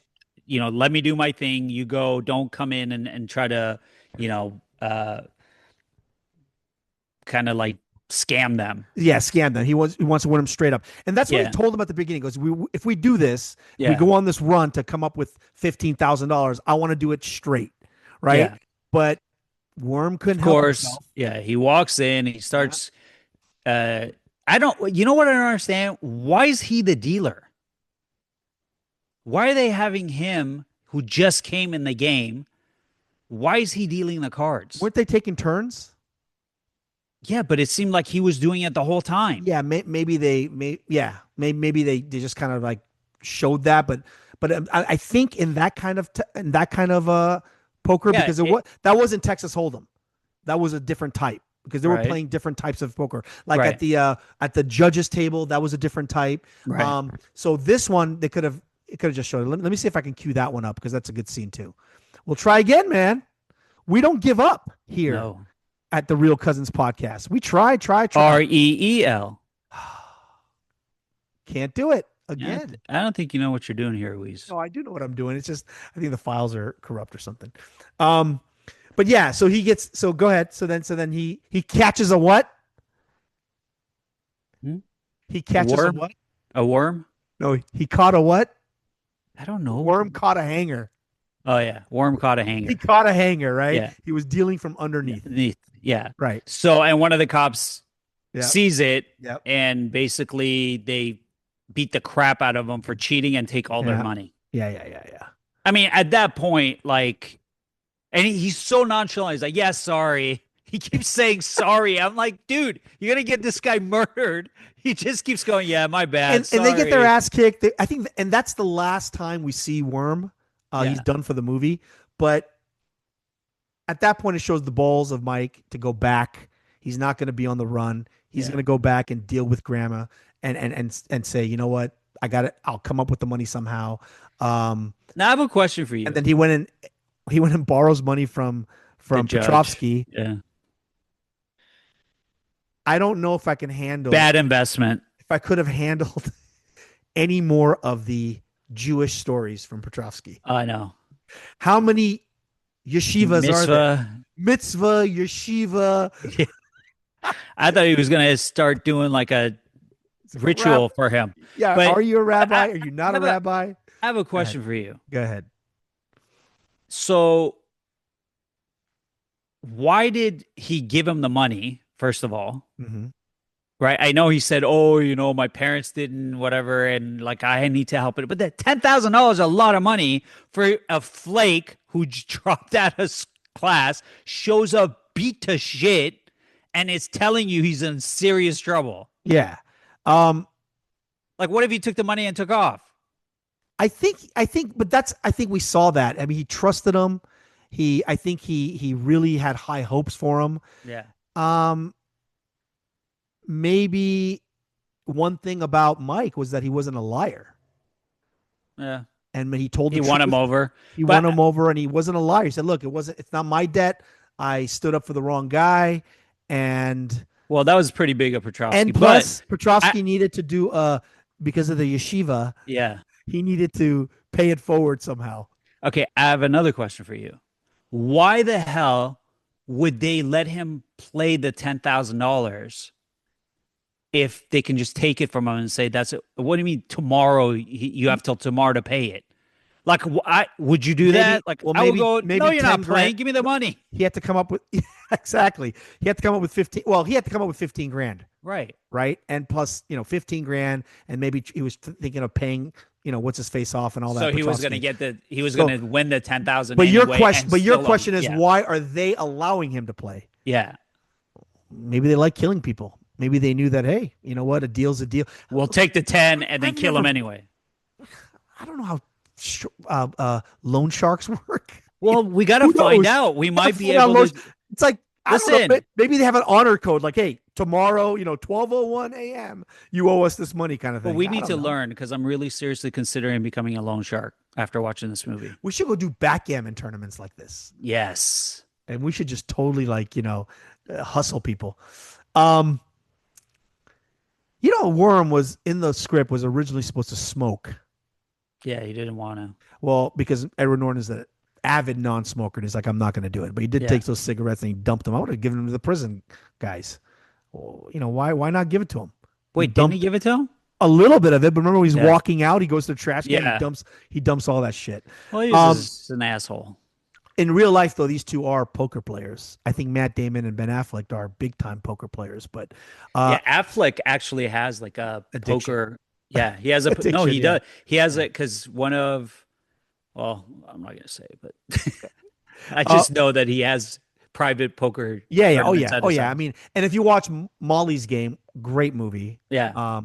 let me do my thing. You go, don't come in and try to, kind of like scam them. Yeah, scam them. He wants to win them straight up. And that's what he told them at the beginning. He goes, if we do this, we go on this run to come up with $15,000. I want to do it straight. Right. Yeah. But Worm couldn't help himself. Yeah. He walks in, he starts, you know what I don't understand? Why is he the dealer? Why are they having him? who just came in the game. Why is he dealing the cards? Weren't they taking turns? Yeah, but it seemed like he was doing it the whole time. Yeah, maybe they just kind of like showed that, but I think in that kind of poker, because that wasn't Texas Hold'em, that was a different type, because they were playing different types of poker. Like at the judges table, that was a different type. Right. So this one it could have just showed it. Let me see if I can cue that one up, because that's a good scene too. We'll try again, man. We don't give up here. No. At the Real Cousins podcast. We try. REEL. Can't do it again. I don't think you know what you're doing here, Luis. No, I do know what I'm doing. It's just I think the files are corrupt or something. But yeah, so go ahead. So then he catches a what? He catches a what? A worm? No, he caught a what? I don't know. Worm caught a hanger. Oh yeah, worm caught a hanger. He caught a hanger, right? Yeah. He was dealing from underneath. Yeah. Right. So, and one of the cops sees it, Yep. and basically they beat the crap out of him for cheating and take all their money. Yeah. I mean, at that point, like, and he's so nonchalant. He's like, "Yeah, sorry." He keeps saying sorry. I'm like, dude, you're gonna get this guy murdered. He just keeps going, "Yeah, my bad." And they get their ass kicked. I think, and that's the last time we see Worm. He's done for the movie, but at that point, it shows the balls of Mike to go back. He's not going to be on the run. He's going to go back and deal with Grandma and say, you know what, I got it. I'll come up with the money somehow. Now I have a question for you. And then he went and borrows money from Petrovsky. Yeah. I don't know if I can handle bad investment. If I could have handled any more of the Jewish stories from Petrovsky. I know. How many yeshivas Mitzvah. are there? Mitzvah, yeshiva. I thought he was going to start doing like a ritual for him. Yeah. But are you a rabbi? Are you not a rabbi? I have a question for you. Go ahead. So why did he give him the money, first of all? Mm-hmm. Right. I know he said, "Oh, you know, my parents didn't, whatever, and like I need to help it." But that $10,000 is a lot of money for a flake who dropped out of class, shows up beat to shit, and is telling you he's in serious trouble. Yeah. Like, what if he took the money and took off? I think, but I think we saw that. I mean, he trusted him. I think he really had high hopes for him. Yeah. Maybe one thing about Mike was that he wasn't a liar. Yeah. And he told he won him over. He won him over, and he wasn't a liar. He said, "Look, it's not my debt. I stood up for the wrong guy." And well, that was pretty big of Petrovsky. And plus, Petrovsky needed to do because of the yeshiva. Yeah. He needed to pay it forward somehow. Okay, I have another question for you. Why the hell would they let him play the $10,000 if they can just take it from him and say, "That's it"? What do you mean tomorrow? You have till tomorrow to pay it. Like, would you do that? Like, I would go, "No, you're not playing. Give me the money." He had to come up with exactly. He had to come up with 15. Well, he had to come up with 15 grand. Right. Right. And plus, 15 grand, and maybe he was thinking of paying, what's his face off and all that. So he was going to win the 10,000. But your question is, why are they allowing him to play? Yeah. Maybe they like killing people. Maybe they knew that, hey, you know what? A deal's a deal. We'll take the 10 and then kill him anyway. I don't know how loan sharks work. Well, we got to find out. We might be able to. It's like, listen, maybe they have an honor code like, hey, tomorrow, 12:01 a.m., you owe us this money kind of thing. But we need to learn, because I'm really seriously considering becoming a loan shark after watching this movie. We should go do backgammon tournaments like this. Yes. And we should just totally hustle people. Worm was in the script was originally supposed to smoke. Yeah, he didn't want to. Well, because Edward Norton is an avid non-smoker, and he's like, I'm not going to do it. But he did take those cigarettes and he dumped them. I would have given them to the prison guys. Well, why not give it to him? Wait, didn't he give it to him? A little bit of it, but remember when he's walking out, he goes to the trash can, he dumps all that shit. Well, he's an asshole. In real life, though, these two are poker players. I think Matt Damon and Ben Affleck are big time poker players. But Affleck actually has like a addiction. poker. Yeah, he has a addiction, no. He does. He has it because one of Well, I'm not gonna say it, but I just know that he has private poker. Yeah. Oh, tournaments yeah. at Oh, his yeah. I house. mean, and if you watch Molly's Game, great movie. Yeah.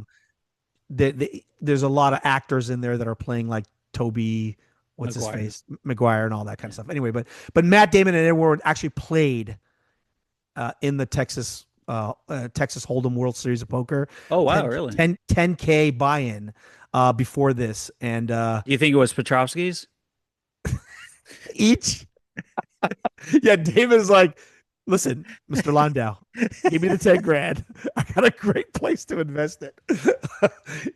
There's a lot of actors in there that are playing like Toby, what's his McGuire. face, McGuire, and all that kind of stuff. Anyway, but Matt Damon and Edward actually played in the Texas Hold'em World Series of Poker. Oh wow, really? 10K buy-in before this, and You think it was Petrovsky's? each. Yeah, Damon's like, listen, Mr. Landau, give me the 10 grand. I got a great place to invest it.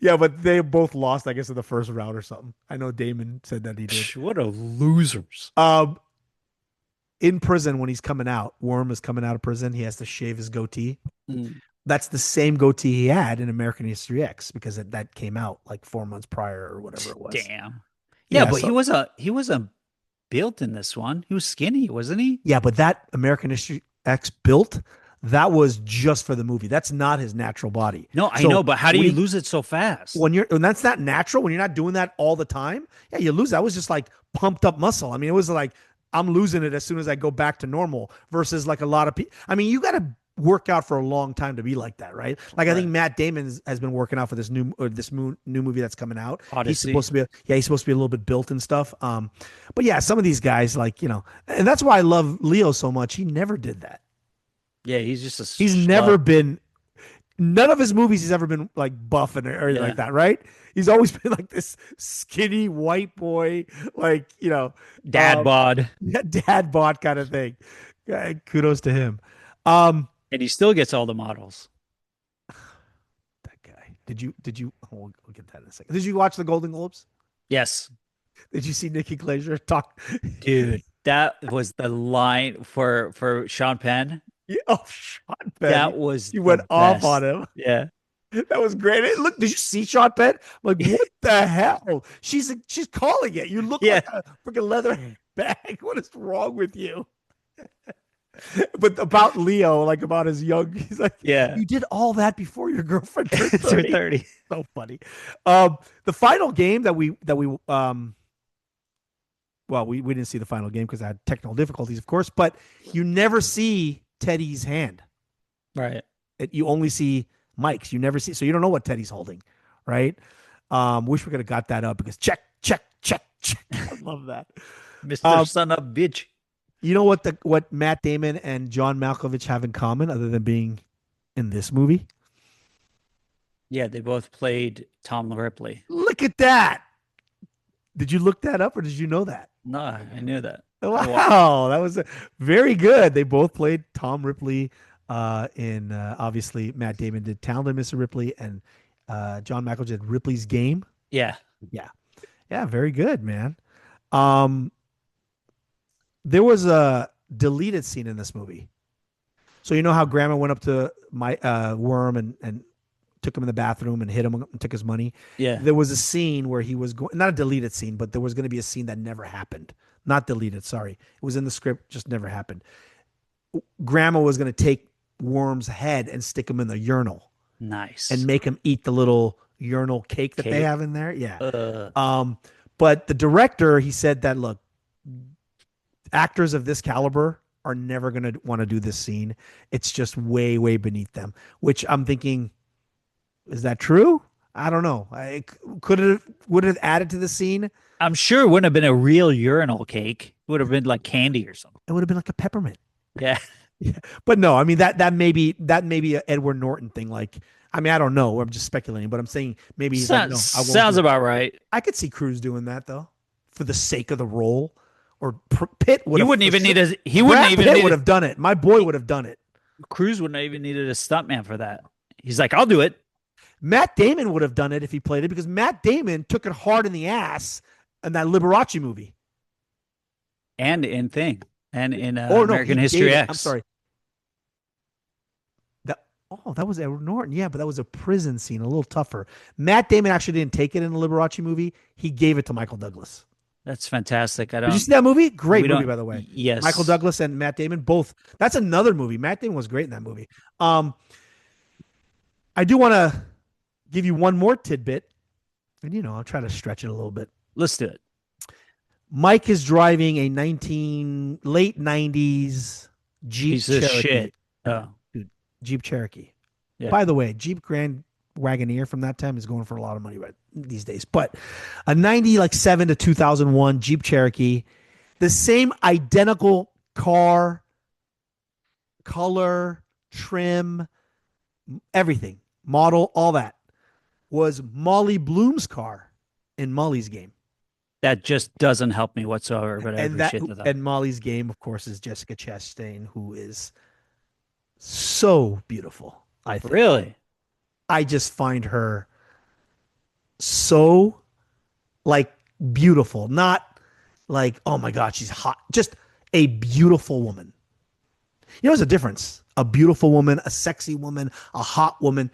Yeah, but they both lost, I guess, in the first round or something. I know Damon said that he did. What a losers. In prison, when he's coming out, Worm is coming out of prison, he has to shave his goatee. That's the same goatee he had in American History X, because that came out like 4 months prior or whatever it was. Damn. Yeah, but he was a built in this one. He was skinny, wasn't he? Yeah, but that American History X built, that was just for the movie. That's not his natural body. No, I know, but how do you lose it so fast? When that's not natural, when you're not doing that all the time, yeah, you lose. That was just like pumped up muscle. I mean, it was like I'm losing it as soon as I go back to normal versus like a lot of people. I mean, you got to work out for a long time to be like that, right? Like I think Matt Damon has been working out for this new movie that's coming out. Odyssey. He's supposed to be a little bit built and stuff. But yeah, some of these guys, like, and that's why I love Leo so much. He never did that. Yeah, he's just He's never been. None of his movies he's ever been like buff or anything like that, right? He's always been like this skinny white boy, like dad bod. Dad bod kind of thing. Kudos to him. And he still gets all the models. That guy. Did you? We'll get that in a second. Did you watch the Golden Globes? Yes. Did you see Nikki Glaser talk? Dude, that was the line for Sean Penn. Yeah, Sean Penn. That was you went off on him. Yeah. That was great. Look, did you see Sean Penn? I'm like, what the hell? She's calling it. You look like a freaking leather bag. What is wrong with you? But about Leo, like about his young, he's like, you did all that before your girlfriend turned 30. So funny. The final game that we didn't see the final game because I had technical difficulties, of course, but you never see Teddy's hand. Right. You only see Mike's. You never see, so you don't know what Teddy's holding, right? Wish we could have got that up because check. I love that. Mr. Son of Bitch. You know what Matt Damon and John Malkovich have in common other than being in this movie? Yeah, they both played Tom Ripley. Look at that. Did you look that up or did you know that? No, I knew that. Wow, that was very good. They both played Tom Ripley in obviously Matt Damon did Talented Mr. Ripley and John Malkovich did Ripley's Game. Yeah. Very good, man. There was a deleted scene in this movie. So you know how Grandma went up to my Worm and took him in the bathroom and hit him and took his money? Yeah. There was a scene where he was going, not a deleted scene, but there was going to be a scene that never happened. Not deleted, sorry. It was in the script, just never happened. Grandma was going to take Worm's head and stick him in the urinal. Nice. And make him eat the little urinal cake that they have in there. Yeah. But the director, he said that, look, actors of this caliber are never going to want to do this scene. It's just way, way beneath them, which I'm thinking, is that true? I don't know. Would it have added to the scene? I'm sure it wouldn't have been a real urinal cake. It would have been like candy or something. It would have been like a peppermint. Yeah. But no, I mean, that may be an Edward Norton thing. Like, I mean, I don't know. I'm just speculating, but I'm saying maybe he's like, no, I won't sounds about right. I could see Cruise doing that though, for the sake of the role. Or Pitt would. He wouldn't even need a. He wouldn't even. Pitt would have done it. My boy would have done it. Cruise wouldn't have even needed a stuntman for that. He's like, I'll do it. Matt Damon would have done it if he played it because Matt Damon took it hard in the ass in that Liberace movie. And in American History X. I'm sorry. That was Edward Norton. Yeah, but that was a prison scene, a little tougher. Matt Damon actually didn't take it in the Liberace movie. He gave it to Michael Douglas. That's fantastic. Did you see that movie? Great movie, by the way. Yes. Michael Douglas and Matt Damon, both. That's another movie. Matt Damon was great in that movie. I do want to give you one more tidbit. And, I'll try to stretch it a little bit. Let's do it. Mike is driving a late 90s Jeep Piece of Cherokee. shit. Oh, Dude, Jeep Cherokee. yeah. By the way, Jeep Grand Wagoneer from that time is going for a lot of money right these days. But a 97 to 2001 Jeep Cherokee, the same identical car, color, trim, everything, model, all that was Molly Bloom's car in Molly's Game. That just doesn't help me whatsoever, but I appreciate that. And Molly's Game, of course, is Jessica Chastain, who is so beautiful. I think. Really? I just find her so like beautiful, not like, oh my God, she's hot. Just a beautiful woman. You know, there's a difference. A beautiful woman, a sexy woman, a hot woman.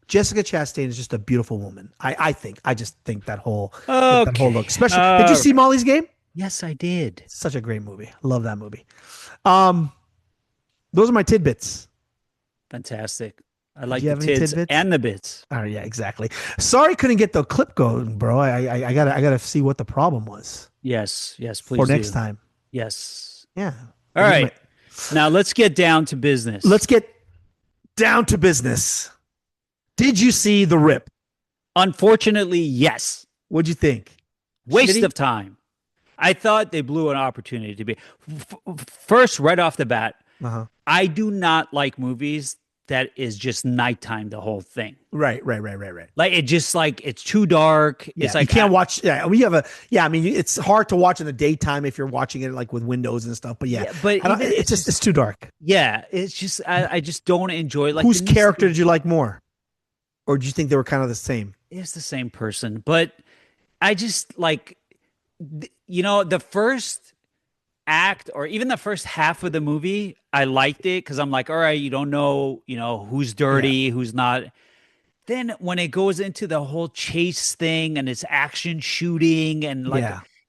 Jessica Chastain is just a beautiful woman. I think. I just think that whole look. Especially, did you see Molly's Game? Yes, I did. Such a great movie. Love that movie. Those are my tidbits. Fantastic. I like you the have any tids tidbits? and the bits. Oh yeah, exactly. Sorry, couldn't get the clip going, bro. I gotta see what the problem was Yes, please. for next time. Yes. Yeah. All right. Now let's get down to business. Let's get down to business. Did you see The Rip? Unfortunately, yes. What'd you think? Waste Shitty? of time. I thought they blew an opportunity to be. First, right off the bat, I do not like movies that is just nighttime the whole thing. Right. Like it just like it's too dark. Yeah, it's like you can't watch. Yeah, we have a. Yeah, I mean, it's hard to watch in the daytime if you're watching it like with windows and stuff. But but it's too dark. Yeah, it's just I just don't enjoy. Like whose character did you like more, or do you think they were kind of the same? It's the same person, but I just like, the first act or even the first half of the movie, I liked it because I'm like, all right, you don't know, who's dirty, who's not. Then when it goes into the whole chase thing and it's action shooting and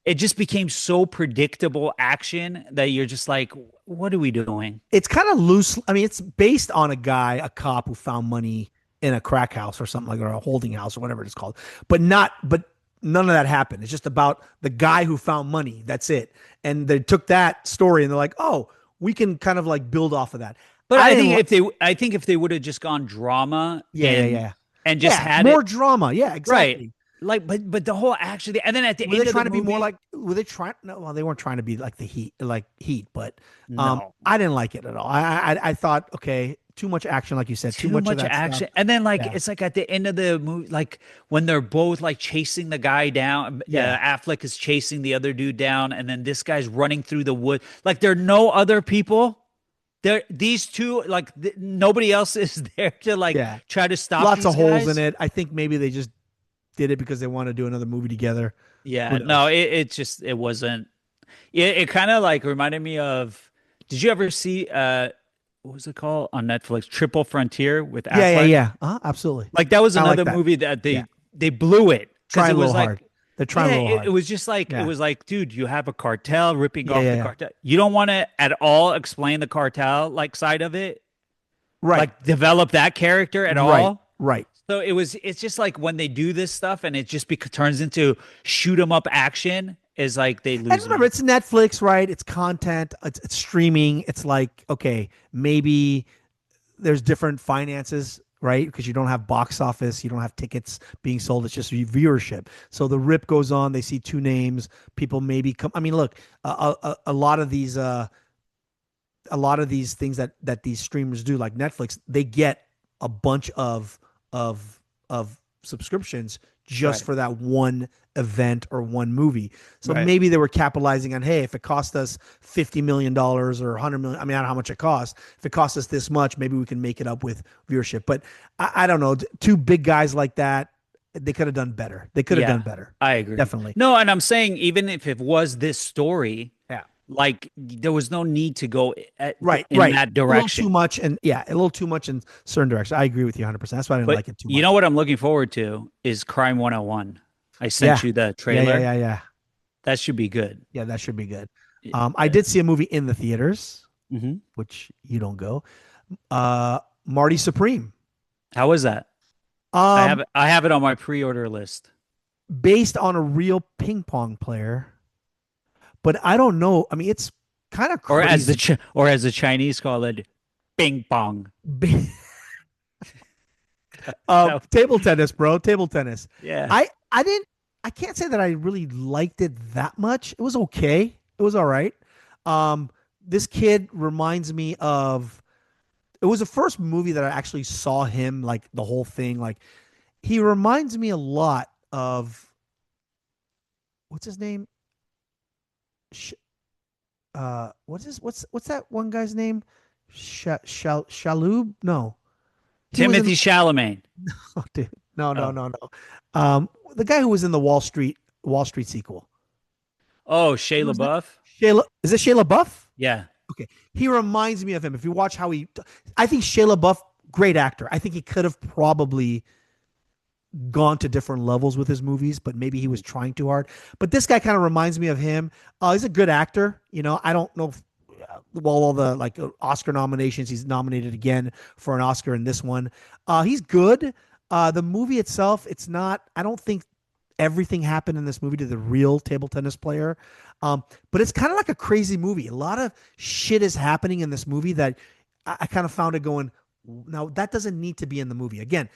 it just became so predictable action that you're just like, what are we doing? It's kind of loose. I mean, it's based on a cop who found money in a crack house or something like, or a holding house or whatever it's called, but none of that happened. It's just about the guy who found money. That's it. And they took that story and they're like, oh, we can kind of like build off of that. But I think if they would have just gone drama, and just had more drama, exactly. Right. Like, but the whole action, and then at the end of the movie, trying to be more like, were they trying? No, well, they weren't trying to be like Heat, but no. I didn't like it at all. I thought, okay, too much action, like you said, too much of that action, stuff. and then it's like at the end of the movie, like when they're both like chasing the guy down. Affleck is chasing the other dude down, and then this guy's running through the wood. Like there are no other people. These two, like nobody else is there to try to stop. Lots of holes guys. in it. I think maybe they just did it because they want to do another movie together. Yeah, no, it wasn't. It kind of like reminded me of. Did you ever see what was it called on Netflix? Triple Frontier with Affleck? Yeah. Absolutely. Like that was another movie that they blew it. Trying it a was little like, hard. They're trying a little hard. It was just like it was like, dude, you have a cartel ripping off the cartel. You don't want to at all explain the cartel like side of it, right? Like develop that character at all, right? So it's just like when they do this stuff and it just turns into shoot 'em up action. Is like they lose. And remember, it's Netflix, right? It's content. It's streaming. It's like, okay, maybe there's different finances, right? Because you don't have box office, you don't have tickets being sold. It's just viewership. So the rip goes on. They see two names. People maybe come. I mean, look, a lot of these things that these streamers do, like Netflix, they get a bunch of subscriptions just for that one event or one movie. So maybe they were capitalizing on, hey, if it cost us $50 million or $100 million, I mean, I don't know how much it costs. If it costs us this much, maybe we can make it up with viewership. But I don't know. Two big guys like that, they could have done better. They could have done better. I agree. Definitely. No, and I'm saying even if it was this story, like there was no need to go in that direction. A little too much, and a little too much in certain directions. I agree with you 100%. That's why I didn't like it too much. You know what I'm looking forward to is Crime 101. I sent you the trailer. Yeah. That should be good. Yeah, that should be good. I did see a movie in the theaters, which you don't go. Marty Supreme. How was that? I have it on my pre-order list. Based on a real ping pong player but I don't know. I mean, it's kind of crazy. Or as the Chinese call it, ping pong. Table tennis, bro. Table tennis. Yeah. I can't say that I really liked it that much. It was okay. It was all right. This kid reminds me of, it was the first movie that I actually saw him, like the whole thing. Like, he reminds me a lot of, what's his name? What's that one guy's name? Shalhoub? No. Timothy Chalamet. Oh, dude. No. The guy who was in the Wall Street sequel. Oh, Shia LaBeouf? Is it Shia LaBeouf? Yeah. Okay. He reminds me of him. If you watch how I think Shia LaBeouf, great actor. I think he could have probably gone to different levels with his movies, but maybe he was trying too hard. But this guy kind of reminds me of him. He's a good actor. I don't know if, all the Oscar nominations, he's nominated again for an Oscar in this one. He's good. The movie itself, it's not, I don't think everything happened in this movie to the real table tennis player. But it's kind of like a crazy movie. A lot of shit is happening in this movie that I kind of found it going, now that doesn't need to be in the movie. Again,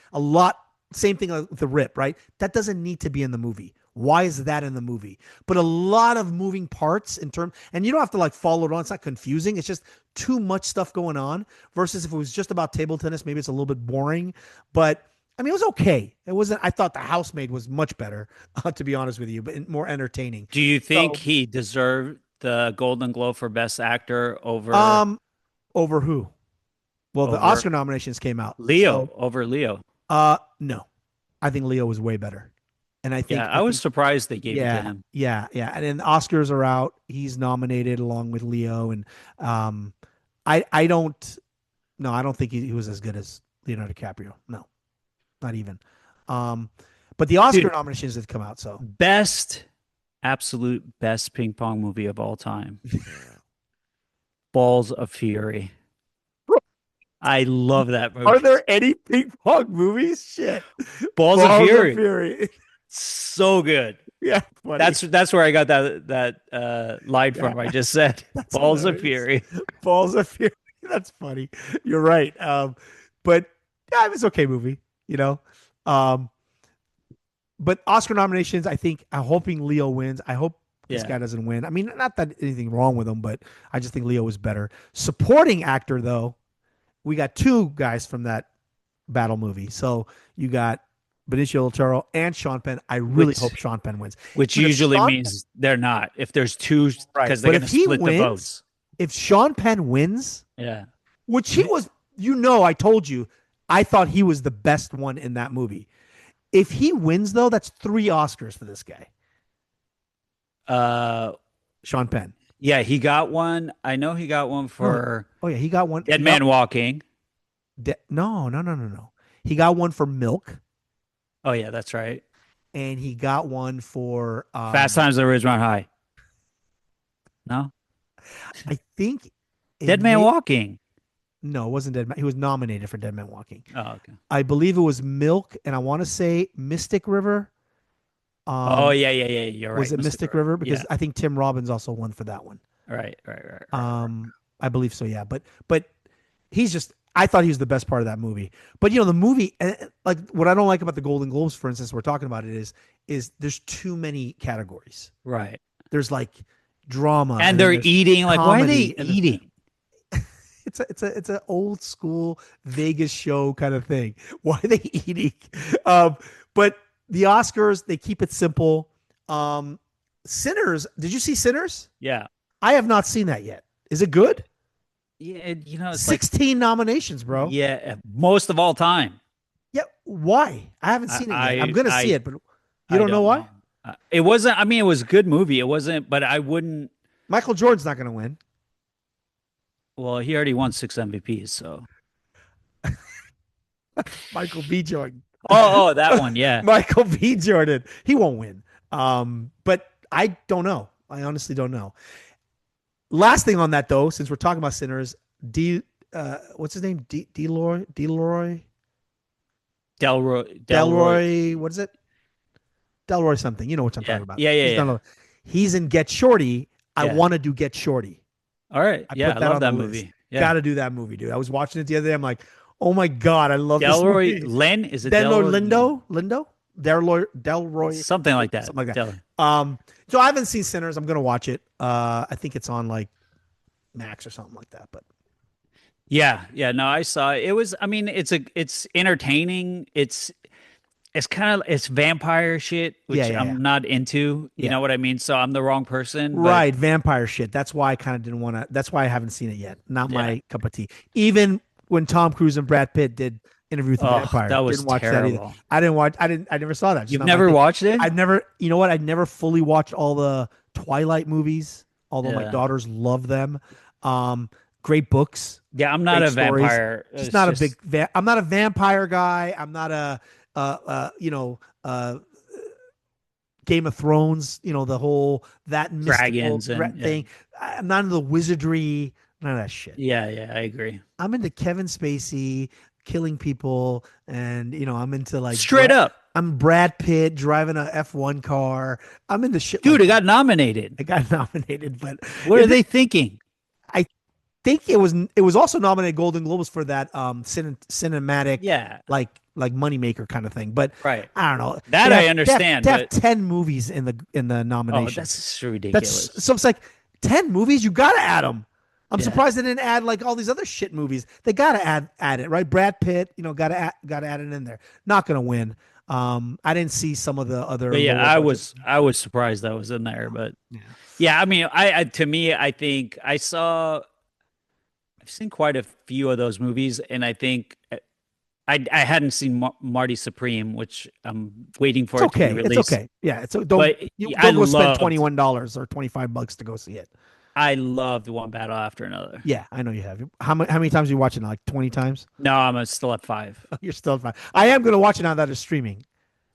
same thing with The Rip, right? That doesn't need to be in the movie. Why is that in the movie? But a lot of moving parts and you don't have to follow it on. It's not confusing. It's just too much stuff going on versus if it was just about table tennis, maybe it's a little bit boring, but I mean, it was okay. It wasn't, I thought The Housemaid was much better, to be honest with you, but more entertaining. Do you think he deserved the Golden Globe for Best Actor over who? Well, the Oscar nominations came out. Over Leo. No. I think Leo was way better. And I think I was surprised they gave it to him. Yeah. And then the Oscars are out. He's nominated along with Leo. And I don't think he was as good as Leonardo DiCaprio. No, not even. But the Oscar nominations have come out. So absolute best ping pong movie of all time. Balls of Fury. I love that movie. Are there any ping pong movies? Shit. Balls of Fury. So good. Yeah. Funny. That's where I got that line from. I just said Balls of Fury. Balls of Fury. That's funny. You're right. But yeah, it was an okay movie, But Oscar nominations, I think I'm hoping Leo wins. I hope this guy doesn't win. I mean, not that anything wrong with him, but I just think Leo was better. Supporting actor, though, we got two guys from that battle movie. So you got Benicio del Toro and Sean Penn. I really hope Sean Penn wins. Which usually means they're not. If there's two, because they're going to split the votes. If Sean Penn wins, which he was, I told you, I thought he was the best one in that movie. If he wins, though, that's 3 Oscars for this guy. Sean Penn. Yeah, he got one. I know he got one for. Oh yeah, he got one. Dead Man Walking. No. He got one for Milk. Oh yeah, that's right. And he got one for Fast Times at Ridgemont High. No, I think Dead Man Walking. No, it wasn't Dead Man. He was nominated for Dead Man Walking. Oh, okay. I believe it was Milk, and I want to say Mystic River. Yeah. You're right. Was it Mystic River? Because I think Tim Robbins also won for that one. Right. I believe so. Yeah, but he's just. I thought he was the best part of that movie. But the movie, like what I don't like about the Golden Globes, for instance, we're talking about it is there's too many categories. Right. There's drama, and they're eating. Like, why are they eating? It's an old school Vegas show kind of thing. Why are they eating? But the Oscars, they keep it simple. Sinners. Did you see Sinners? Yeah. I have not seen that yet. Is it good? Yeah, it's 16 nominations, bro. Yeah, most of all time. Yeah, why? I haven't seen it yet. I'm going to see it, but you don't know why? It wasn't, I mean, it was a good movie. It wasn't, but I wouldn't. Michael Jordan's not going to win. Well, he already won 6 MVPs, so. Michael B. Jordan. Oh, that one, yeah. Michael B. Jordan. He won't win. But I don't know. I honestly don't know. Last thing on that, though, since we're talking about Sinners, what's his name? Delroy, what is it? Delroy something. You know what I'm talking about. Yeah. He's in Get Shorty. I want to do Get Shorty. All right. I Yeah, put I love on that the movie. list. Yeah. Got to do that movie, dude. I was watching it the other day. I'm like, oh my God, I love Delroy this movie. Len? Is it Delroy Delroy? Lindo? Delroy. Something like that. Something like that. So I haven't seen Sinners. I'm going to watch it. I think it's on like Max or something like that, but. Yeah, no, I saw it. It was, I mean, it's entertaining. It's kind of it's vampire shit, which I'm not into. You know what I mean? So I'm the wrong person. Right, vampire shit. That's why I kind of didn't want to. That's why I haven't seen it yet. Not my cup of tea. Even when Tom Cruise and Brad Pitt did Interview with the Vampire, that was didn't watch terrible. that either. I didn't watch. I never saw that. You've never watched it? I've never. You know what? I never fully watched all the Twilight movies, although my daughters love them. Great books. Yeah, I'm not a vampire. I'm not a vampire guy. I'm not a Game of Thrones, the whole that dragons thing. I'm not into the wizardry, none of that shit. Yeah, I agree. I'm into Kevin Spacey killing people, and I'm into like straight up. I'm Brad Pitt driving a F1 car. I'm into shit. Dude, it got nominated. But what are they thinking? I think it was also nominated Golden Globes for that cinematic like moneymaker kind of thing. But right. I don't know. That I understand. They have 10 movies in the nomination. Oh, that's ridiculous. So it's like 10 movies. You got to add them. I'm surprised they didn't add like all these other shit movies. They got to add it, right? Brad Pitt, got to add it in there. Not gonna win. I didn't see some of the other. But yeah, I was surprised that was in there. But yeah, I mean, I think I've seen quite a few of those movies, and I think I hadn't seen Marty Supreme, which I'm waiting for it to be released. It's okay. Yeah, don't go spend $21 or $25 to go see it. I loved One Battle After Another. Yeah, I know you have. How many times are you watching it? Like 20 times? No, I'm still at 5. You're still at 5. I am going to watch it now that it's streaming.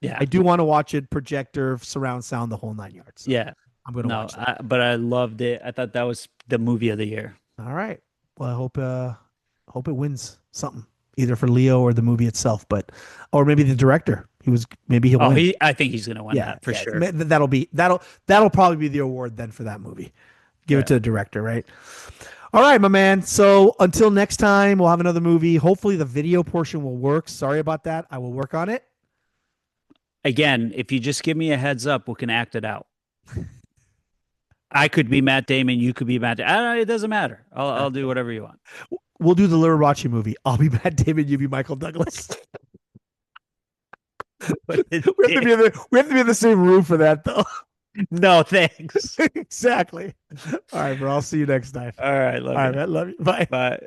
Yeah, I do want to watch it, projector, surround sound, the whole 9 yards. So yeah, I'm going to watch that. But I loved it. I thought that was the movie of the year. All right. Well, I hope it wins something, either for Leo or the movie itself, or maybe the director. Maybe he'll win. I think he's going to win that for sure. That'll probably be the award then for that movie. Give it to the director, right? All right, my man. So until next time, we'll have another movie. Hopefully the video portion will work. Sorry about that. I will work on it. Again, if you just give me a heads up, we can act it out. I could be Matt Damon. You could be Matt. It doesn't matter. I'll do whatever you want. We'll do the Liberace movie. I'll be Matt Damon. You be Michael Douglas. we have to be in the same room for that, though. No, thanks. Exactly. All right, bro. I'll see you next time. All right. Love you. Man, love you. Bye. Bye.